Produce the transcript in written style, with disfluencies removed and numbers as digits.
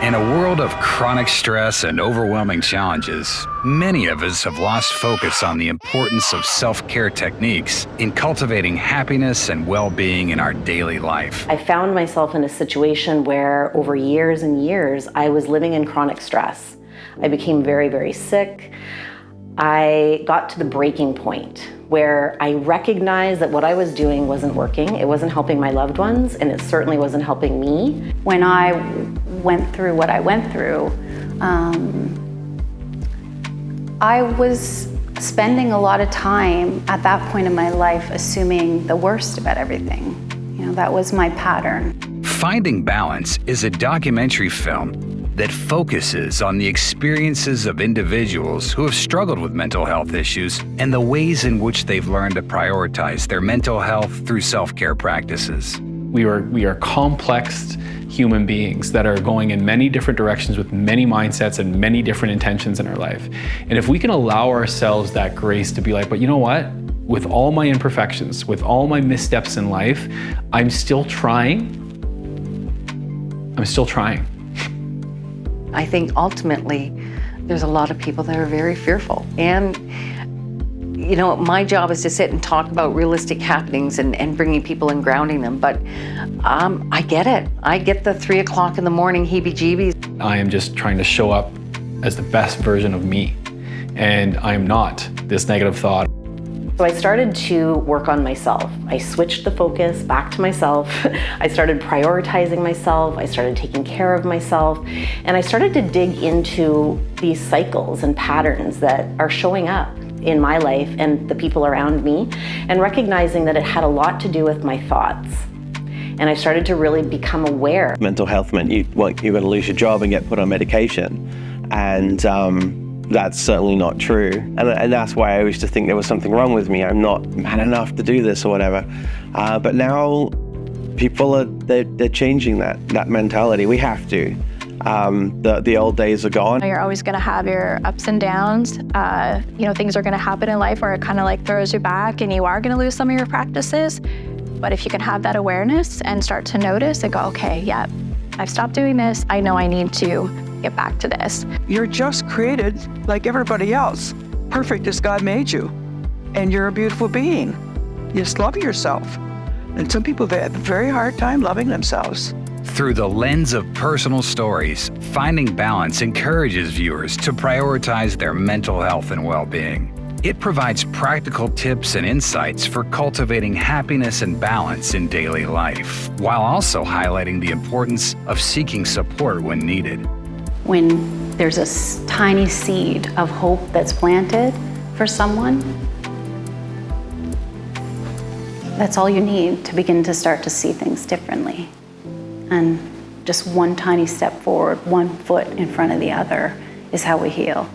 In a world of chronic stress and overwhelming challenges, many of us have lost focus on the importance of self-care techniques in cultivating happiness and well-being in our daily life. I found myself in a situation where over years and years, I was living in chronic stress. I became very, very sick. I got to the breaking point where I recognized that what I was doing wasn't working. It wasn't helping my loved ones, and it certainly wasn't helping me. When I went through what I went through, I was spending a lot of time at that point in my life assuming the worst about everything. You know, that was my pattern. Finding Balance is a documentary film that focuses on the experiences of individuals who have struggled with mental health issues and the ways in which they've learned to prioritize their mental health through self-care practices. We are complex human beings that are going in many different directions with many mindsets and many different intentions in our life. And if we can allow ourselves that grace to be like, but you know what? With all my imperfections, with all my missteps in life, I'm still trying. I think ultimately there's a lot of people that are very fearful. And, you know, my job is to sit and talk about realistic happenings and bringing people and grounding them. But I get it. I get the 3 o'clock in the morning heebie-jeebies. I am just trying to show up as the best version of me. And I am not this negative thought. So I started to work on myself. I switched the focus back to myself. I started prioritizing myself. I started taking care of myself. And I started to dig into these cycles and patterns that are showing up in my life and the people around me, and recognizing that it had a lot to do with my thoughts. And I started to really become aware. Mental health meant you're going to lose your job and get put on medication. And that's certainly not true. And that's why I used to think there was something wrong with me. I'm not man enough to do this or whatever. But now people they're changing that mentality. We have to. The old days are gone. You're always going to have your ups and downs. You know, things are going to happen in life where it kind of like throws you back and you are going to lose some of your practices. But if you can have that awareness and start to notice and go, okay, yeah, I've stopped doing this. I know I need to get back to this. You're just created like everybody else, perfect as God made you. And you're a beautiful being. Just love yourself. And some people have a very hard time loving themselves. Through the lens of personal stories, Finding Balance encourages viewers to prioritize their mental health and well-being. It provides practical tips and insights for cultivating happiness and balance in daily life, while also highlighting the importance of seeking support when needed. When there's a tiny seed of hope that's planted for someone, that's all you need to begin to start to see things differently. And just one tiny step forward, one foot in front of the other, is how we heal.